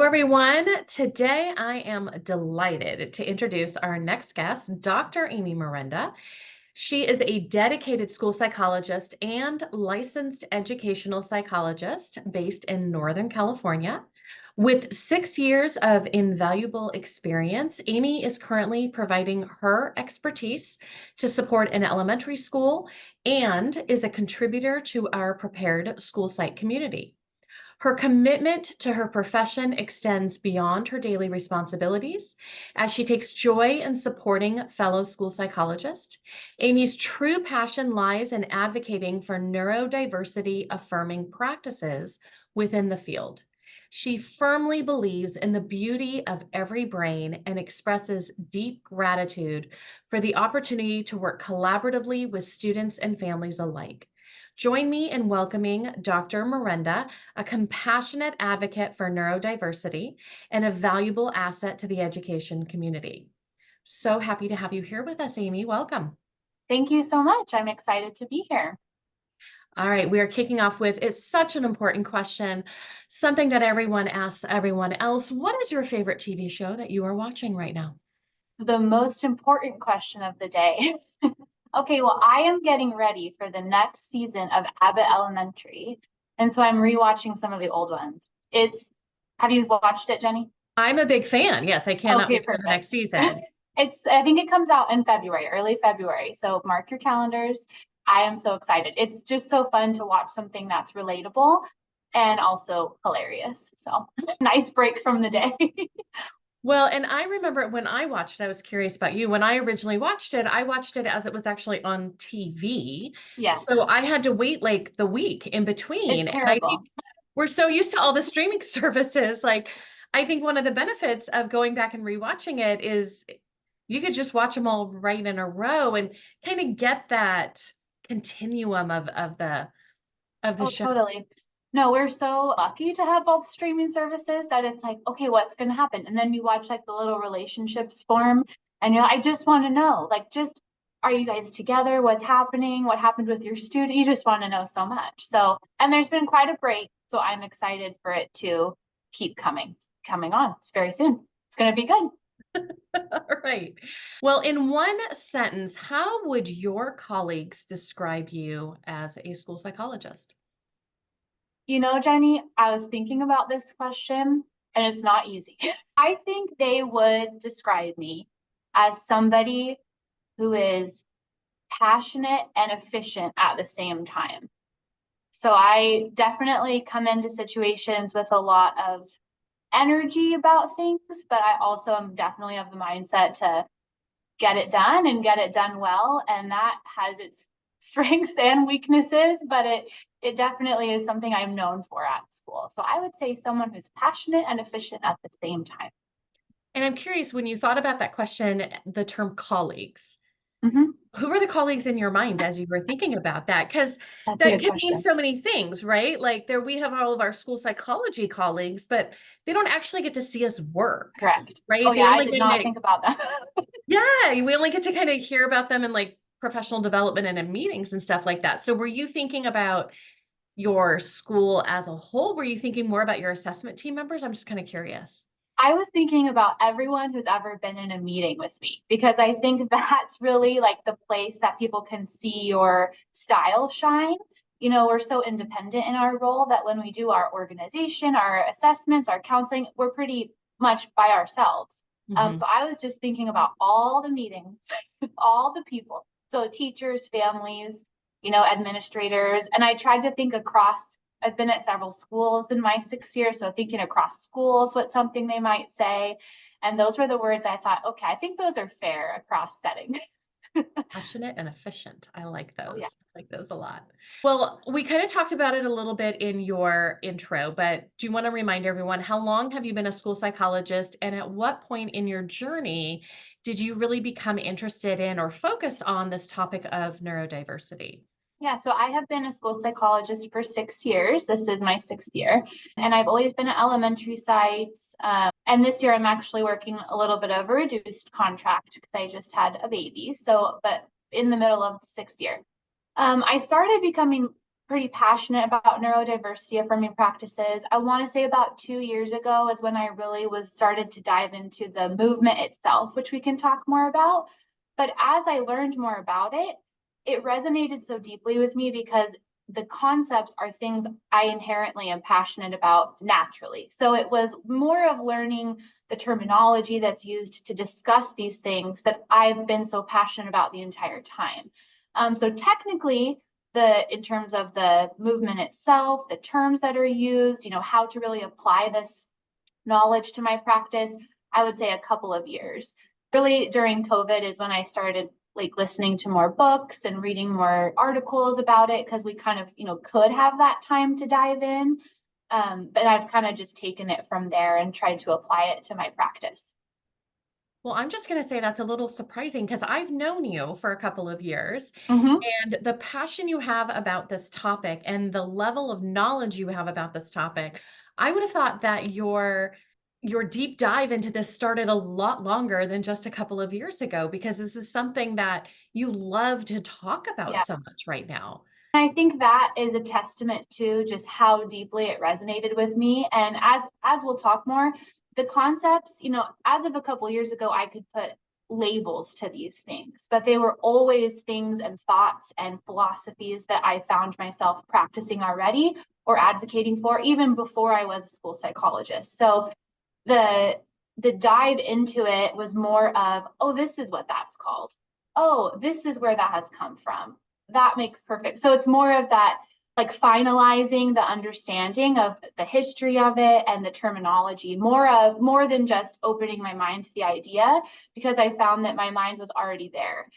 everyone. Today I am delighted to introduce our next guest, Dr. Amy Merenda. She is a dedicated school psychologist and licensed educational psychologist based in Northern California. With 6 years of invaluable experience, Amy is currently providing her expertise to support an elementary school and is a contributor to our prepared school site community. Her commitment to her profession extends beyond her daily responsibilities as she takes joy in supporting fellow school psychologists. Amy's true passion lies in advocating for neurodiversity-affirming practices within the field. She firmly believes in the beauty of every brain and expresses deep gratitude for the opportunity to work collaboratively with students and families alike. Join me in welcoming Dr. Merenda, a compassionate advocate for neurodiversity and a valuable asset to the education community. So happy to have you here with us, Amy. Welcome. Thank you so much. I'm excited to be here. All right, we are kicking off with, it's such an important question, something that everyone asks everyone else. What is your favorite TV show that you are watching right now? The most important question of the day. Okay, well, I am getting ready for the next season of Abbott Elementary, and so I'm rewatching some of the old ones. Have you watched it, Jenny? I'm a big fan. Yes, I cannot Okay, wait for the next season. I think it comes out in February, early February. So mark your calendars. I am so excited. It's just so fun to watch something that's relatable and also hilarious. So nice break from the day. Well, and I remember when I watched it, I was curious about you. When I originally watched it, I watched it as it was actually on TV. Yes. So I had to wait like the week in between. It's And I terrible. think we're so used to all the streaming services. Like, I think one of the benefits of going back and rewatching it is you could just watch them all right in a row and kind of get that continuum of the Oh, show. totally. No, we're so lucky to have all the streaming services that it's like, okay, what's going to happen? And then you watch like the little relationships form and you're like, I just want to know, like, just are you guys together? What's happening? What happened with your student? You just want to know so much. So, and there's been quite a break. So I'm excited for it to keep coming on. It's very soon. It's going to be good. All right. Well, in one sentence, how would your colleagues describe you as a school psychologist? You know, Jenny, I was thinking about this question and it's not easy. I think they would describe me as somebody who is passionate and efficient at the same time. So I definitely come into situations with a lot of energy about things, but I also am definitely of the mindset to get it done and get it done well. And that has its strengths and weaknesses, but it definitely is something I'm known for at school. So I would say someone who's passionate and efficient at the same time. And I'm curious, when you thought about that question, the term colleagues, who were the colleagues in your mind as you were thinking about that? Because That's a that good can mean question. so many things, right? Like we have all of our school psychology colleagues, but they don't actually get to see us work. Correct. Right? Oh They yeah, I only did get not to, think about that. yeah, we only get to kind of hear about them in like professional development and in meetings and stuff like that. So were you thinking about your school as a whole? Were you thinking more about your assessment team members? I'm just kind of curious. I was thinking about everyone who's ever been in a meeting with me, because I think that's really like the place that people can see your style shine. You know, we're so independent in our role that when we do our organization, our assessments, our counseling, we're pretty much by ourselves. So I was just thinking about all the meetings, all the people. So teachers, families, you know, administrators. And I tried to think across. I've been at several schools in my 6 years, so thinking across schools, what something they might say. And those were the words I thought, okay, I think those are fair across settings. Passionate and efficient. I like those. Oh, yeah. I like those a lot. Well, we kind of talked about it a little bit in your intro, but do you want to remind everyone, how long have you been a school psychologist, and at what point in your journey did you really become interested in or focused on this topic of neurodiversity? Yeah, so I have been a school psychologist for 6 years. This is my 6th year, and I've always been at elementary sites. And this year I'm actually working a little bit of a reduced contract because I just had a baby. So, but in the middle of the 6th year, I started becoming pretty passionate about neurodiversity affirming practices. I want to say about 2 years ago is when I really was started to dive into the movement itself, which we can talk more about. But as I learned more about it, it resonated so deeply with me because the concepts are things I inherently am passionate about naturally. So it was more of learning the terminology that's used to discuss these things that I've been so passionate about the entire time. So technically, in terms of the movement itself, the terms that are used, how to really apply this knowledge to my practice, I would say a couple of years. Really during COVID is when I started like listening to more books and reading more articles about it because we kind of, could have that time to dive in. But I've kind of just taken it from there and tried to apply it to my practice. Well, I'm just going to say that's a little surprising because I've known you for a couple of years, Mm-hmm. and the passion you have about this topic and the level of knowledge you have about this topic, I would have thought that your deep dive into this started a lot longer than just a couple of years ago because this is something that you love to talk about Yeah. so much right now. I think that is a testament to just how deeply it resonated with me. And as we'll talk more, the concepts, as of a couple of years ago, I could put labels to these things, but they were always things and thoughts and philosophies that I found myself practicing already or advocating for even before I was a school psychologist. So the the dive into it was more of, oh, this is what that's called. Oh, this is where that has come from. That makes perfect. So it's more of that like finalizing the understanding of the history of it and the terminology, more than just opening my mind to the idea, because I found that my mind was already there.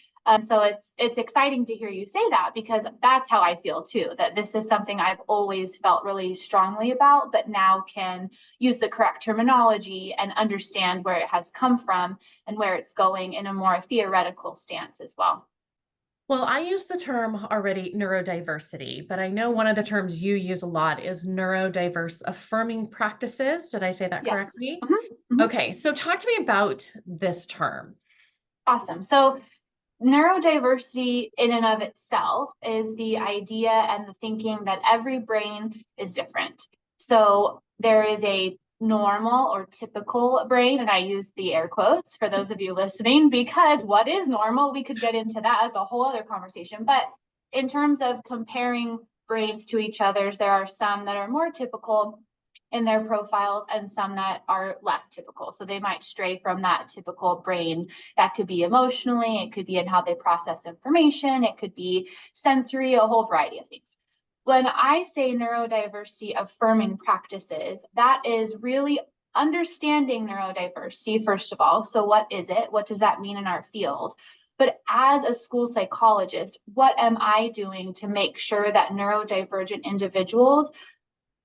So it's exciting to hear you say that because that's how I feel too, that this is something I've always felt really strongly about, but now can use the correct terminology and understand where it has come from and where it's going in a more theoretical stance as well. Well, I use the term already neurodiversity, but I know one of the terms you use a lot is neurodiverse affirming practices. Did I say that Yes. correctly? Mhm, mhm. Okay, so talk to me about this term. Awesome. So neurodiversity in and of itself is the idea and the thinking that every brain is different. So there is a normal or typical brain, and I use the air quotes for those of you listening, because what is normal? We could get into that. That's a whole other conversation. But in terms of comparing brains to each other's, there are some that are more typical in their profiles and some that are less typical. So they might stray from that typical brain. That could be emotionally, it could be in how they process information, it could be sensory, a whole variety of things. When I say neurodiversity affirming practices, that is really understanding neurodiversity, first of all. So, what is it? What does that mean in our field? But as a school psychologist, what am I doing to make sure that neurodivergent individuals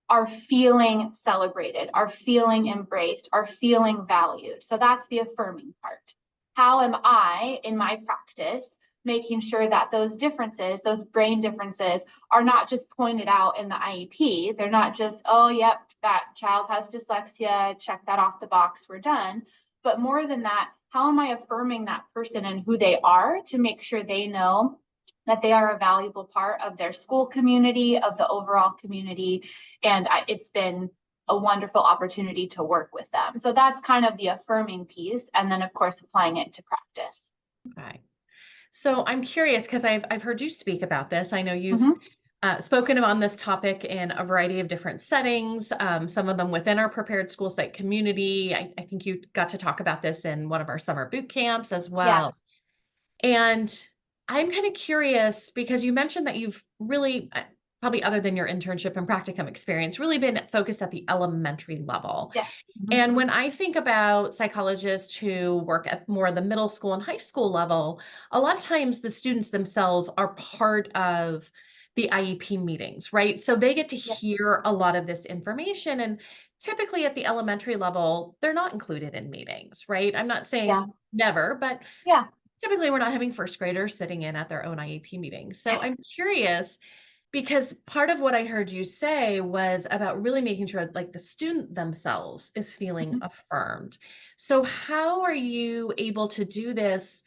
are feeling celebrated, are feeling embraced, are feeling valued? So that's the affirming part. How am I in my practice making sure that those differences, those brain differences, are not just pointed out in the IEP? They're not just, oh, yep, that child has dyslexia, check that off the box, we're done. But more than that, how am I affirming that person and who they are to make sure they know that they are a valuable part of their school community, of the overall community? And it's been a wonderful opportunity to work with them. So that's kind of the affirming piece. And then, of course, applying it to practice. Okay. So I'm curious because I've heard you speak about this. I know you've Mm-hmm. spoken on this topic in a variety of different settings, some of them within our prepared school site community. I think you got to talk about this in one of our summer boot camps as Yeah. well. And I'm kind of curious because you mentioned that you've really, probably other than your internship and practicum experience, really been focused at the elementary level. Yes. Mm-hmm. And when I think about psychologists who work at more the middle school and high school level, a lot of times the students themselves are part of the IEP meetings, right? So they get to Yeah. hear a lot of this information. And typically at the elementary level, they're not included in meetings, right? I'm not Yeah. saying never, but Yeah. typically we're not having first graders sitting in at their own IEP meetings. So I'm curious because part of what I heard you say was about really making sure like the student themselves is feeling Mhm. affirmed. So how are you able to do this?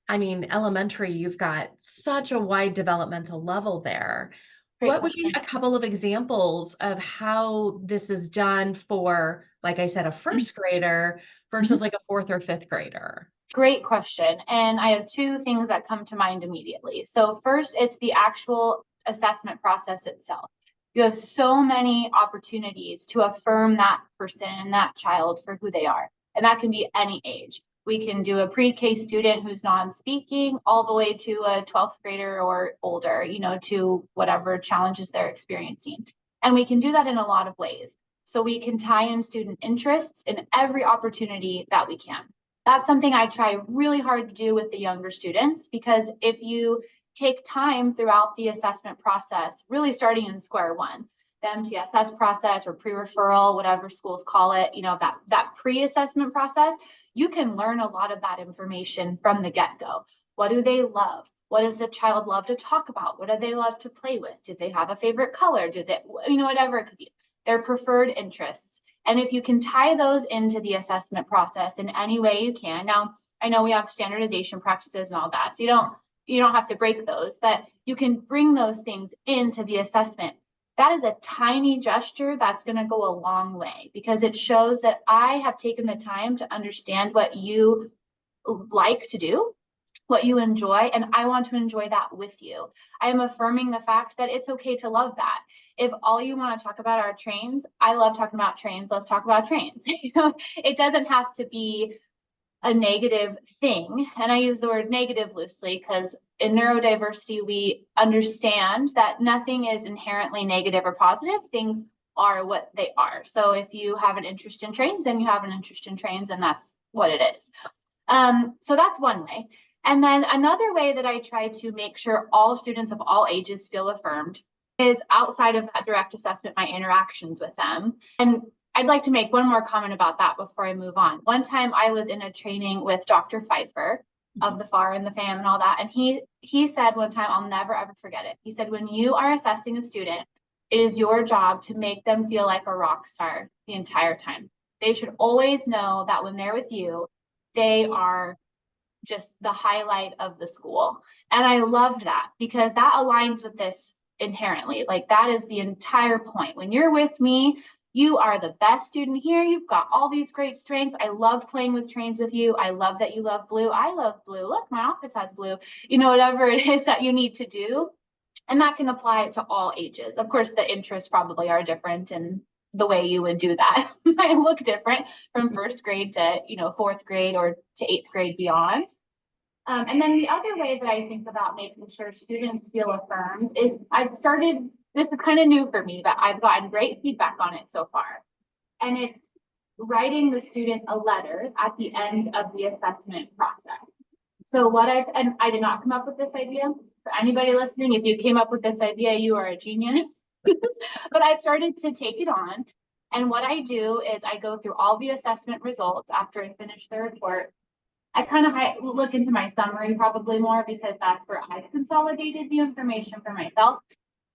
I mean, elementary, you've got such a wide developmental level there. Great What would be question. a couple of examples of how this is done for, like I said, a first grader Mhm. versus like a fourth or fifth grader? Great question. And I have two things that come to mind immediately. So, first, it's the actual assessment process itself. You have so many opportunities to affirm that person and that child for who they are. And that can be any age. We can do a pre-K student who's non-speaking all the way to a 12th grader or older, to whatever challenges they're experiencing. And we can do that in a lot of ways. So we can tie in student interests in every opportunity that we can. That's something I try really hard to do with the younger students, because if you take time throughout the assessment process, really starting in square one, the MTSS process or pre-referral, whatever schools call it, that pre-assessment process, you can learn a lot of that information from the get-go. What do they love? What does the child love to talk about? What do they love to play with? Do they have a favorite color? Do they, whatever it could be, their preferred interests. And if you can tie those into the assessment process in any way you can. Now, I know we have standardization practices and all that, so you don't have to break those, but you can bring those things into the assessment. That is a tiny gesture that's going to go a long way, because it shows that I have taken the time to understand what you like to do, what you enjoy, and I want to enjoy that with you. I am affirming the fact that it's okay to love that. If all you want to talk about are trains, I love talking about trains. Let's talk about trains. It doesn't have to be a negative thing. And I use the word negative loosely because in neurodiversity, we understand that nothing is inherently negative or positive. Things are what they are. So if you have an interest in trains, then you have an interest in trains, and that's what it is. So that's one way. And then another way that I try to make sure all students of all ages feel affirmed is outside of that direct assessment, my interactions with them. And I'd like to make one more comment about that before I move on. One time I was in a training with Dr. Pfeiffer of the FAR and the FAM and all that. And he said one time, I'll never, ever forget it. He said, when you are assessing a student, it is your job to make them feel like a rock star the entire time. They should always know that when they're with you, they are just the highlight of the school. And I loved that because that aligns with this inherently. Like, that is the entire point. When you're with me, you are the best student here. You've got all these great strengths. I love playing with trains with you. I love that you love blue. I love blue. Look, my office has blue. Whatever it is that you need to do. And that can apply to all ages. Of course, the interests probably are different, and the way you would do that might look different from first grade to, fourth grade or to eighth grade beyond. And then the other way that I think about making sure students feel affirmed is this is kind of new for me, but I've gotten great feedback on it so far. And it's writing the student a letter at the end of the assessment process. So and I did not come up with this idea. For anybody listening, if you came up with this idea, you are a genius. But I've started to take it on. And what I do is I go through all the assessment results after I finish the report. I kind of look into my summary probably more, because that's where I've consolidated the information for myself.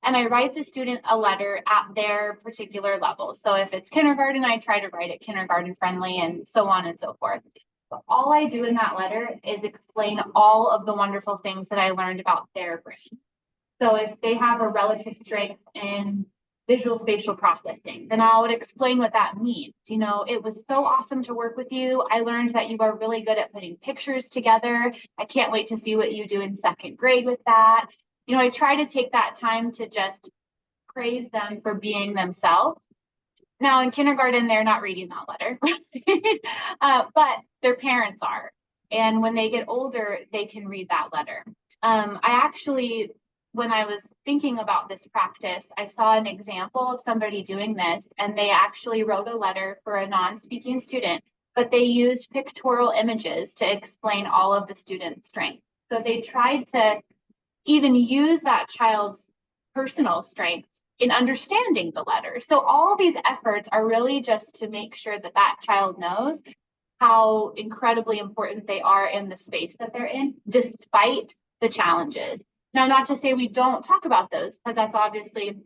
And I write the student a letter at their particular level. So if it's kindergarten, I try to write it kindergarten friendly and so on and so forth. But all I do in that letter is explain all of the wonderful things that I learned about their brain. So if they have a relative strength in visual spatial processing, then I would explain what that means. It was so awesome to work with you. I learned that you are really good at putting pictures together. I can't wait to see what you do in second grade with that. I try to take that time to just praise them for being themselves. Now in kindergarten, they're not reading that letter, but their parents are. And when they get older, they can read that letter. I actually, when I was thinking about this practice, I saw an example of somebody doing this, and they actually wrote a letter for a non-speaking student, but they used pictorial images to explain all of the students' strengths. So they tried to even use that child's personal strengths in understanding the letter. So all these efforts are really just to make sure that that child knows how incredibly important they are in the space that they're in, despite the challenges. Now, not to say we don't talk about those, because that's obviously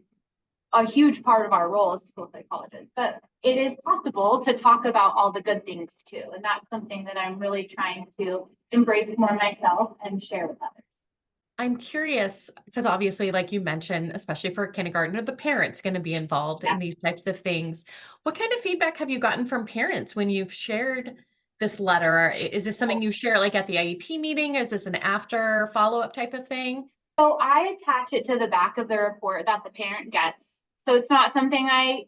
a huge part of our role as a school psychologist, but it is possible to talk about all the good things too. And that's something that I'm really trying to embrace more myself and share with others. I'm curious because obviously, like you mentioned, especially for kindergarten, the parents going to be involved Yeah. in these types of things. What kind of feedback have you gotten from parents when you've shared this letter? Is this something you share like at the IEP meeting? Is this an after follow-up type of thing? So I attach it to the back of the report that the parent gets. So it's not something I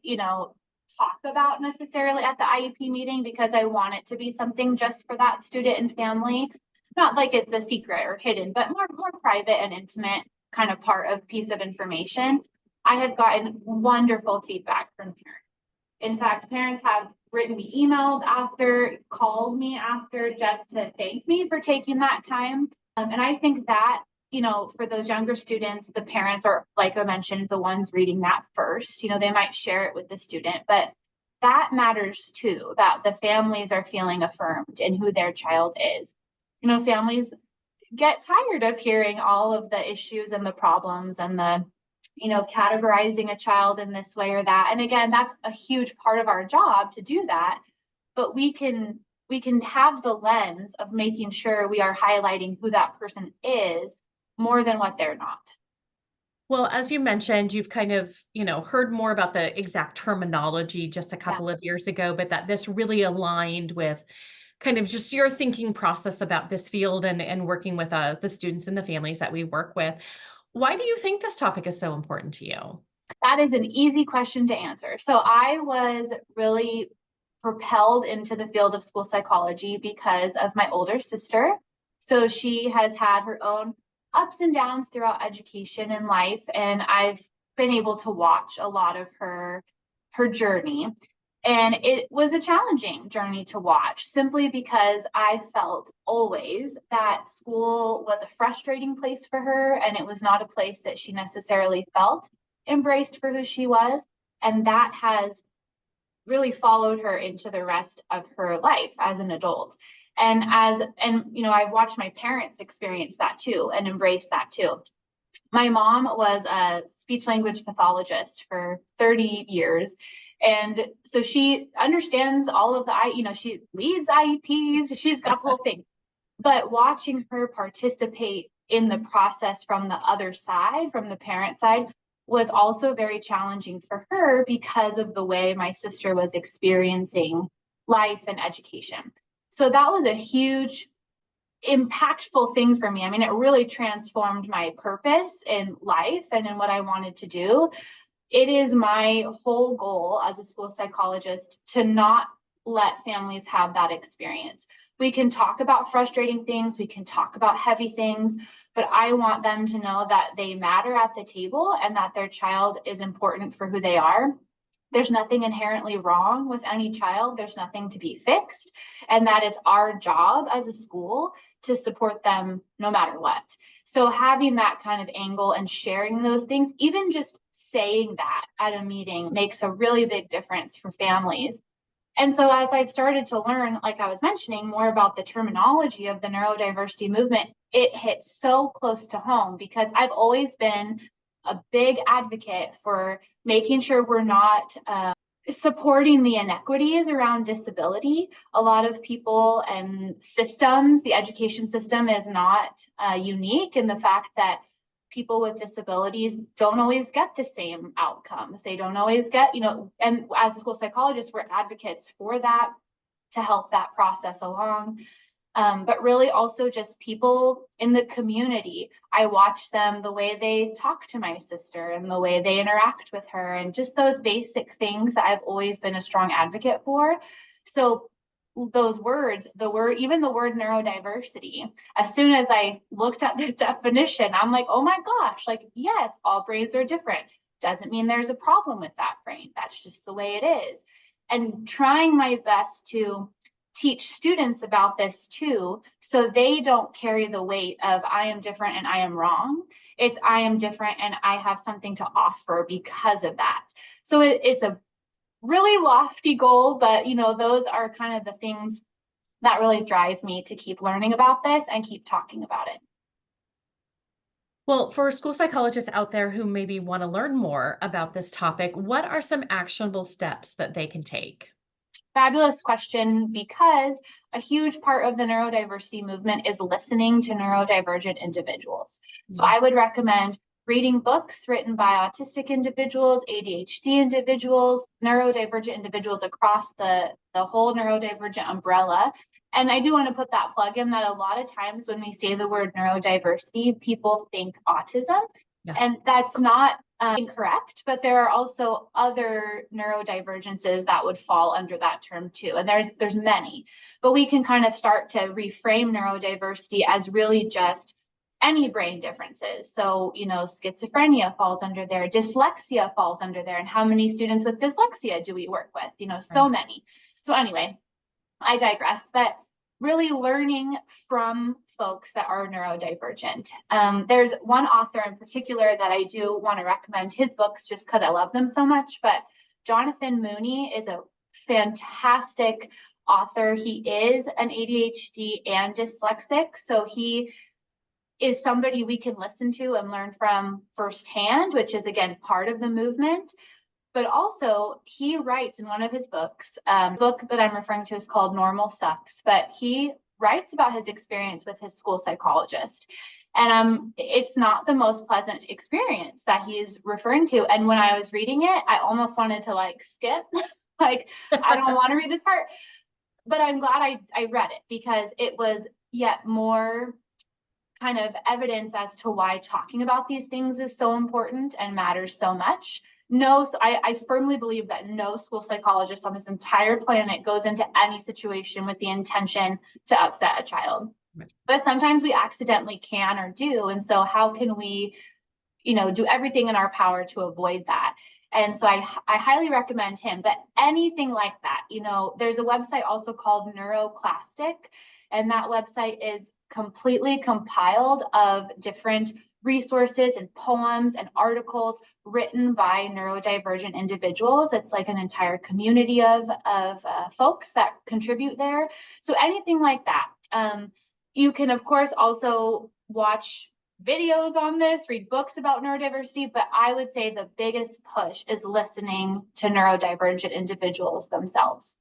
talk about necessarily at the IEP meeting because I want it to be something just for that student and family. Not like it's a secret or hidden, but more private and intimate kind of part of piece of information. I have gotten wonderful feedback from parents. In fact, parents have written me emails after, called me after just to thank me for taking that time. And I think that for those younger students, the parents are, like I mentioned, the ones reading that first. They might share it with the student, but that matters too, that the families are feeling affirmed in who their child is. Families get tired of hearing all of the issues and the problems and the categorizing a child in this way or that. And again, that's a huge part of our job to do that. But we can have the lens of making sure we are highlighting who that person is more than what they're not. Well, as you mentioned, you've kind of, heard more about the exact terminology just a Yeah. couple of years ago, but that this really aligned with kind of just your thinking process about this field and working with the students and the families that we work with. Why do you think this topic is so important to you? That is an easy question to answer. So I was really propelled into the field of school psychology because of my older sister. So she has had her own ups and downs throughout education and life, and I've been able to watch a lot of her journey. And it was a challenging journey to watch simply because I felt always that school was a frustrating place for her and it was not a place that she necessarily felt embraced for who she was. And that has really followed her into the rest of her life as an adult. And I've watched my parents experience that too and embrace that too. My mom was a speech language pathologist for 30 years. And so she understands all of she leads IEPs, she's got the whole thing. But watching her participate in the process from the other side, from the parent side, was also very challenging for her because of the way my sister was experiencing life and education. So that was a huge impactful thing for me. I mean, it really transformed my purpose in life and in what I wanted to do. It is my whole goal as a school psychologist to not let families have that experience. We can talk about frustrating things, we can talk about heavy things, but I want them to know that they matter at the table and that their child is important for who they are. There's nothing inherently wrong with any child. There's nothing to be fixed, and that it's our job as a school to support them no matter what. So having that kind of angle and sharing those things, even just saying that at a meeting makes a really big difference for families. And so as I've started to learn, like I was mentioning, more about the terminology of the neurodiversity movement, it hits so close to home because I've always been a big advocate for making sure we're not supporting the inequities around disability. A lot of people and systems, the education system is not unique in the fact that people with disabilities don't always get the same outcomes. They don't always get, and as school psychologists, we're advocates for that to help that process along. But really also just people in the community. I watch them, the way they talk to my sister and the way they interact with her, and just those basic things that I've always been a strong advocate for. So those words, even the word neurodiversity, as soon as I looked at the definition, I'm like, oh my gosh, like, yes, all brains are different. Doesn't mean there's a problem with that brain. That's just the way it is. And trying my best to teach students about this too, so they don't carry the weight of I am different and I am wrong. It's I am different and I have something to offer because of that. So it's a really lofty goal, but those are kind of the things that really drive me to keep learning about this and keep talking about it. Well, for school psychologists out there who maybe want to learn more about this topic, what are some actionable steps that they can take? fabulous question, because a huge part of the neurodiversity movement is listening to neurodivergent individuals. So I would recommend reading books written by autistic individuals, ADHD individuals, neurodivergent individuals across the whole neurodivergent umbrella. And I do want to put that plug in that a lot of times when we say the word neurodiversity, people think autism. Yeah. And that's not incorrect, but there are also other neurodivergences that would fall under that term too. And there's many, but we can kind of start to reframe neurodiversity as really just any brain differences. So, schizophrenia falls under there, dyslexia falls under there. And how many students with dyslexia do we work with? So many. So anyway, I digress, but really learning from folks that are neurodivergent. There's one author in particular that I do want to recommend his books just because I love them so much, but Jonathan Mooney is a fantastic author. He is an ADHD and dyslexic, so he is somebody we can listen to and learn from firsthand, which is, again, part of the movement. But also, he writes in one of his books, book that I'm referring to is called Normal Sucks, but he writes about his experience with his school psychologist. And it's not the most pleasant experience that he's referring to. And when I was reading it, I almost wanted to skip, I don't want to read this part. But I'm glad I read it, because it was yet more kind of evidence as to why talking about these things is so important and matters so much. I firmly believe that no school psychologist on this entire planet goes into any situation with the intention to upset a child. Right. But sometimes we accidentally can or do. And so how can we, do everything in our power to avoid that? And so I highly recommend him. But anything like that, there's a website also called Neuroclastic, and that website is completely compiled of different resources and poems and articles written by neurodivergent individuals. It's like an entire community of folks that contribute there. So anything like that. You can, of course, also watch videos on this, read books about neurodiversity, but I would say the biggest push is listening to neurodivergent individuals themselves.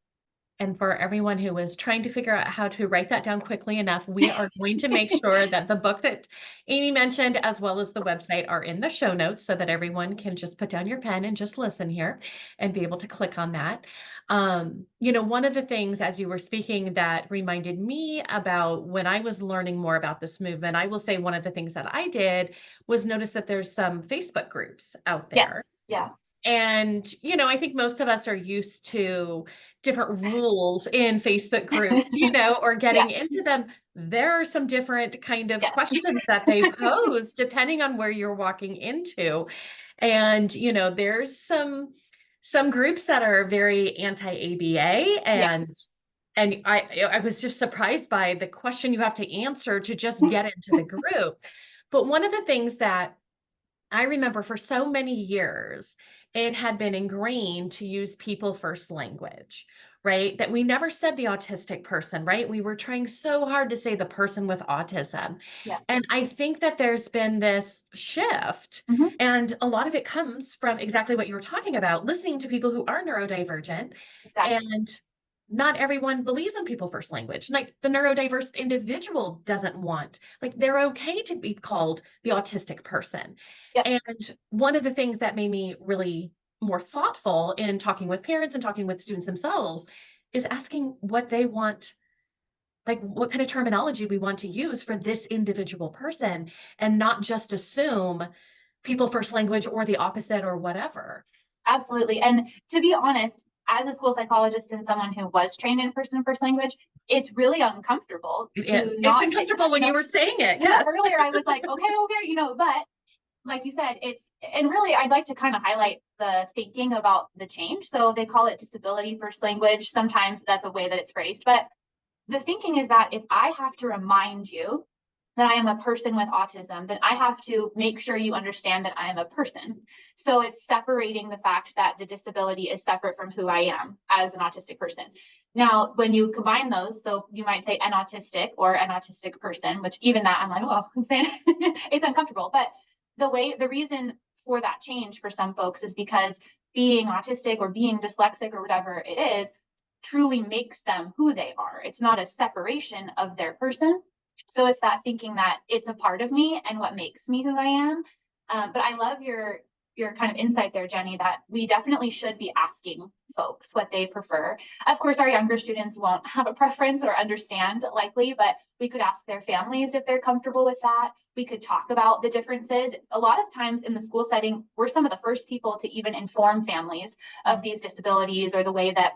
And for everyone who is trying to figure out how to write that down quickly enough, we are going to make sure that the book that Amy mentioned, as well as the website, are in the show notes so that everyone can just put down your pen and just listen here and be able to click on that. One of the things as you were speaking that reminded me about when I was learning more about this movement, I will say one of the things that I did was notice that there's some Facebook groups out there. Yes. Yeah. And, I think most of us are used to different rules in Facebook groups, or getting into them. There are some different kind of questions that they pose depending on where you're walking into. And, there's some groups that are very anti-ABA, and I was just surprised by the question you have to answer to just get into the group. But one of the things that I remember for so many years, it had been ingrained to use people first language, right? That we never said the autistic person, right? We were trying so hard to say the person with autism. Yeah. And I think that there's been this shift, and a lot of it comes from exactly what you were talking about, listening to people who are neurodivergent. Exactly. And not everyone believes in people first language. Like the neurodiverse individual doesn't want, they're okay to be called the autistic person. Yep. And one of the things that made me really more thoughtful in talking with parents and talking with students themselves is asking what they want, what kind of terminology we want to use for this individual person, and not just assume people first language or the opposite or whatever. Absolutely. And to be honest, as a school psychologist and someone who was trained in person first language, it's really uncomfortable it's uncomfortable when you were saying it. Yes. Earlier I was like, okay, but like you said, and really I'd like to kind of highlight the thinking about the change. So they call it disability first language. Sometimes that's a way that it's phrased, but the thinking is that if I have to remind you that I am a person with autism, then I have to make sure you understand that I am a person. So it's separating the fact that the disability is separate from who I am as an autistic person. Now, when you combine those, so you might say an autistic person, which even that I'm like, I'm saying it's uncomfortable. But the reason for that change for some folks is because being autistic or being dyslexic or whatever it is truly makes them who they are. It's not a separation of their person. So it's that thinking that it's a part of me and what makes me who I am. But I love your kind of insight there, Jenny, that we definitely should be asking folks what they prefer. Of course, our younger students won't have a preference or understand likely, but we could ask their families if they're comfortable with that. We could talk about the differences. A lot of times in the school setting, we're some of the first people to even inform families of these disabilities or the way that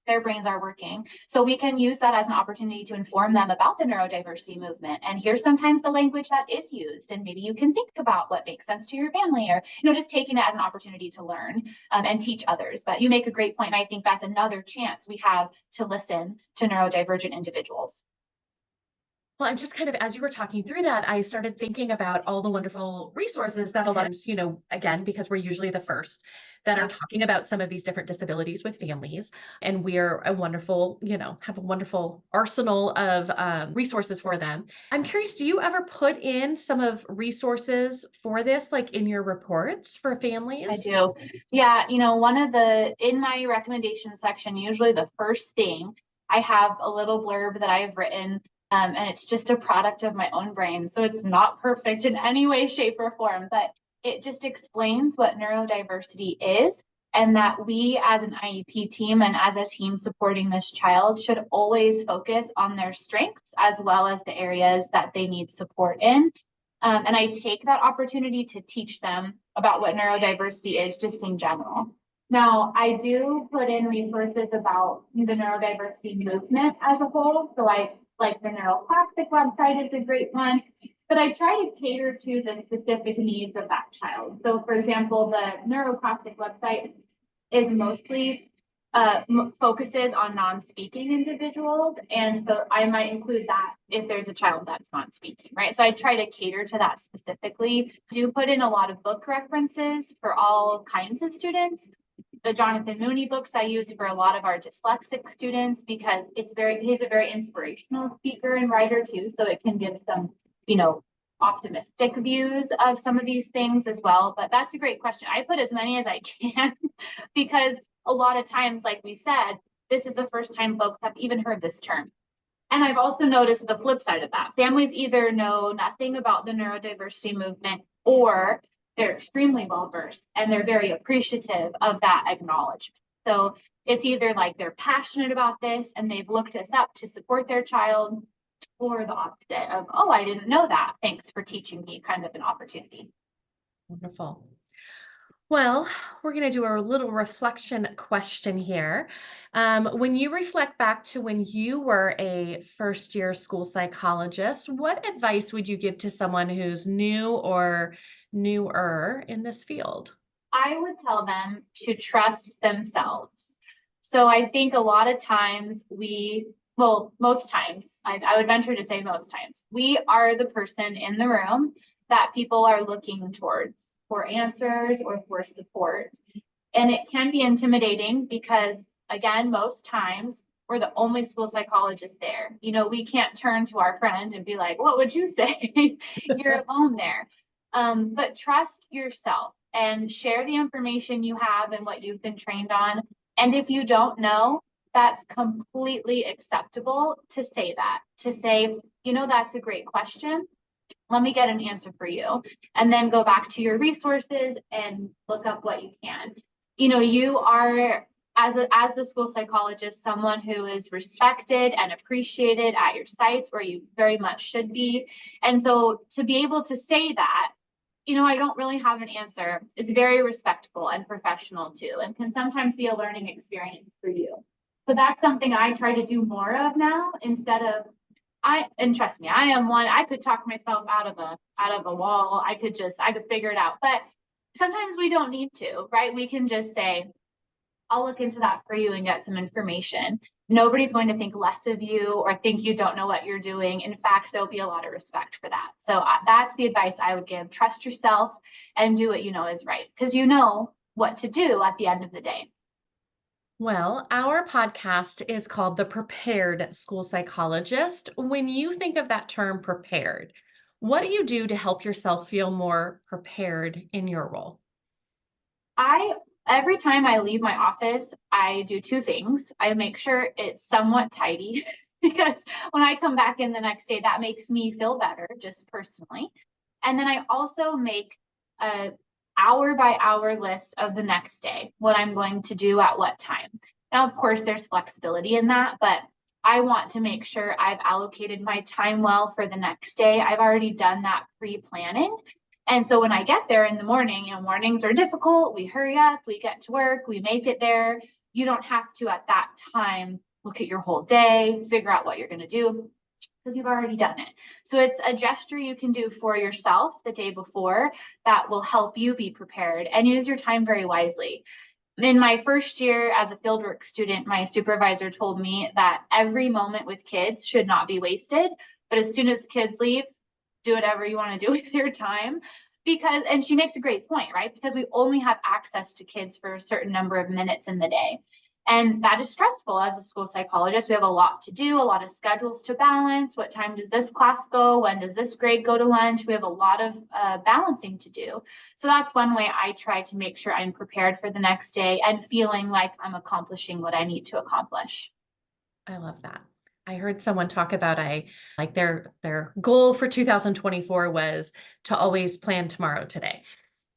their brains are working. So we can use that as an opportunity to inform them about the neurodiversity movement. And here's sometimes the language that is used. And maybe you can think about what makes sense to your family, or, just taking it as an opportunity to learn and teach others. But you make a great point. And I think that's another chance we have to listen to neurodivergent individuals. Well, I'm just kind of, as you were talking through that, I started thinking about all the wonderful resources that a lot of times, again, because we're usually the first that are talking about some of these different disabilities with families. And we're a wonderful, have a wonderful arsenal of resources for them. I'm curious, do you ever put in some of resources for this, like in your reports for I families? do. Yeah, in my recommendation section, usually the first thing, I have a little blurb that I have written, and it's just a product of my own brain. So it's not perfect in any way, shape, or form, but it just explains what neurodiversity is, and that we as an IEP team and as a team supporting this child should always focus on their strengths as well as the areas that they need support in. And I take that opportunity to teach them about what neurodiversity is just in general. Now, I do put in resources about the neurodiversity movement as a whole. So I like the neuroplastic website is a great one, but I try to cater to the specific needs of that child. So for example, the neuroplastic website is mostly focuses on non-speaking individuals. And so I might include that if there's a child that's not speaking, right? So I try to cater to that specifically. Do put in a lot of book references for all kinds of students. The Jonathan Mooney books I use for a lot of our dyslexic students because he's a very inspirational speaker and writer too. So it can give some, optimistic views of some of these things as well. But that's a great question. I put as many as I can because a lot of times, like we said, this is the first time folks have even heard this term. And I've also noticed the flip side of that. Families either know nothing about the neurodiversity movement or they're extremely well versed and they're very appreciative of that acknowledgement. So it's either like they're passionate about this and they've looked us up to support their child, or the opposite of, oh, I didn't know that. Thanks for teaching me, kind of an opportunity. Wonderful. Well, we're going to do a little reflection question here. When you reflect back to when you were a first year school psychologist, what advice would you give to someone who's new or newer in this field? I would tell them to trust themselves. So I think a lot of times most times, I would venture to say most times, we are the person in the room that people are looking towards for answers or for support. And it can be intimidating because, again, most times we're the only school psychologist there. We can't turn to our friend and be like, what would you say? You're alone there. But trust yourself and share the information you have and what you've been trained on. And if you don't know, that's completely acceptable to say that, to say, that's a great question. Let me get an answer for you. And then go back to your resources and look up what you can. You are, as the school psychologist, someone who is respected and appreciated at your sites where you very much should be. And so to be able to say that, I don't really have an answer, is very respectful and professional too, and can sometimes be a learning experience for you. So that's something I try to do more of now instead of and trust me, I am one, I could talk myself out of a wall. I could figure it out. But sometimes we don't need to, right? We can just say, I'll look into that for you and get some information. Nobody's going to think less of you or think you don't know what you're doing. In fact, there'll be a lot of respect for that. So that's the advice I would give. Trust yourself and do what you know is right, because you know what to do at the end of the day. Well, our podcast is called The Prepared School Psychologist. When you think of that term prepared, what do you do to help yourself feel more prepared in your role? I Every time I leave my office, I do two things. I make sure it's somewhat tidy because when I come back in the next day, that makes me feel better, just personally. And then I also make a hour by hour list of the next day, what I'm going to do at what time. Now, of course, there's flexibility in that, but I want to make sure I've allocated my time well for the next day. I've already done that pre-planning. And so when I get there in the morning, mornings are difficult. We hurry up, we get to work, we make it there. You don't have to at that time look at your whole day, figure out what you're going to do because you've already done it. So it's a gesture you can do for yourself the day before that will help you be prepared and use your time very wisely. In my first year as a fieldwork student, my supervisor told me that every moment with kids should not be wasted. But as soon as kids leave, do whatever you want to do with your time. And she makes a great point, right? Because we only have access to kids for a certain number of minutes in the day. And that is stressful as a school psychologist. We have a lot to do, a lot of schedules to balance. What time does this class go? When does this grade go to lunch? We have a lot of balancing to do. So that's one way I try to make sure I'm prepared for the next day and feeling like I'm accomplishing what I need to accomplish. I love that. I heard someone talk about their goal for 2024 was to always plan tomorrow today.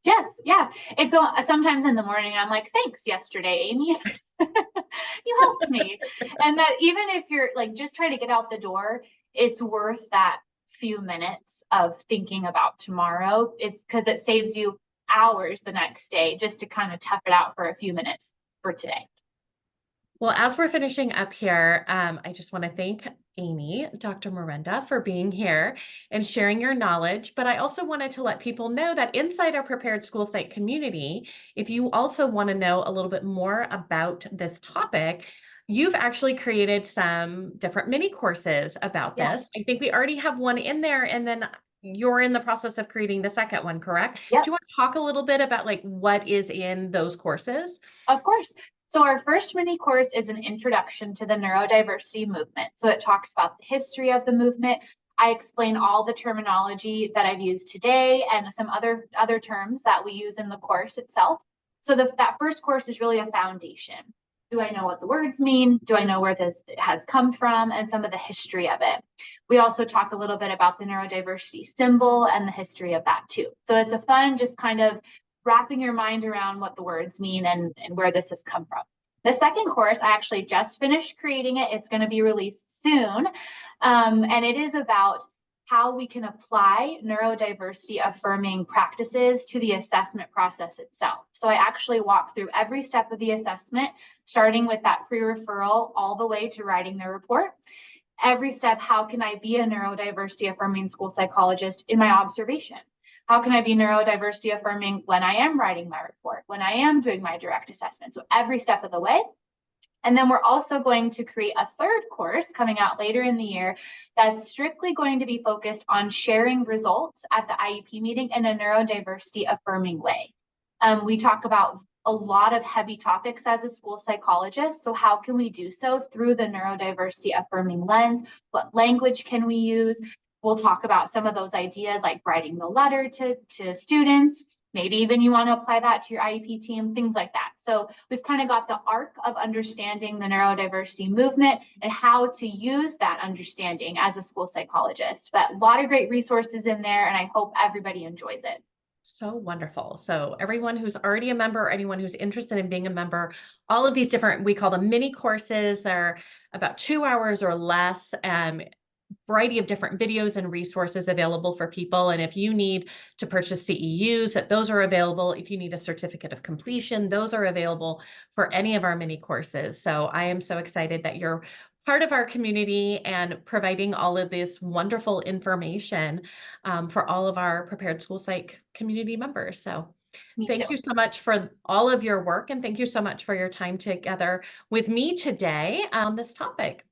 Yes, yeah. It's sometimes in the morning I'm like, thanks yesterday, Amy. You helped me. And that even if you're like just trying to get out the door, it's worth that few minutes of thinking about tomorrow. It's because it saves you hours the next day just to kind of tough it out for a few minutes for today. Well, as we're finishing up here, I just want to thank Amy, Dr. Merenda, for being here and sharing your knowledge. But I also wanted to let people know that inside our Prepared School Site community, if you also want to know a little bit more about this topic, you've actually created some different mini courses about this. I think we already have one in there, and then you're in the process of creating the second one, correct? Yep. Do you want to talk a little bit about like what is in those courses? Of course. So our first mini course is an introduction to the neurodiversity movement. So it talks about the history of the movement. I explain all the terminology that I've used today and some other terms that we use in the course itself. So that first course is really a foundation. Do I know what the words mean? Do I know where this has come from and some of the history of it? We also talk a little bit about the neurodiversity symbol and the history of that too. So it's a fun, just kind of wrapping your mind around what the words mean and where this has come from. The second course, I actually just finished creating it. It's going to be released soon. And it is about how we can apply neurodiversity affirming practices to the assessment process itself. So I actually walk through every step of the assessment, starting with that pre-referral all the way to writing the report. Every step, how can I be a neurodiversity affirming school psychologist in my observation? How can I be neurodiversity affirming when I am writing my report, when I am doing my direct assessment? So every step of the way. And then we're also going to create a third course coming out later in the year that's strictly going to be focused on sharing results at the IEP meeting in a neurodiversity affirming way. We talk about a lot of heavy topics as a school psychologist. So how can we do so through the neurodiversity affirming lens? What language can we use? We'll talk about some of those ideas like writing the letter to students. Maybe even you want to apply that to your IEP team, things like that. So we've kind of got the arc of understanding the neurodiversity movement and how to use that understanding as a school psychologist. But a lot of great resources in there, and I hope everybody enjoys it. So wonderful. So everyone who's already a member, or anyone who's interested in being a member, all of these different, we call them mini courses. They're about 2 hours or less. Variety of different videos and resources available for people. And if you need to purchase CEUs, those are available. If you need a certificate of completion, those are available for any of our mini courses. So I am so excited that you're part of our community and providing all of this wonderful information for all of our Prepared School Psych community members. So thank you so much for all of your work, and thank you so much for your time together with me today on this topic.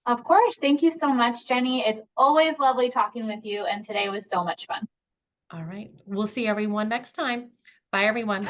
Of course. Thank you so much, Jenny. It's always lovely talking with you, and today was so much fun. All right. We'll see everyone next time. Bye, everyone.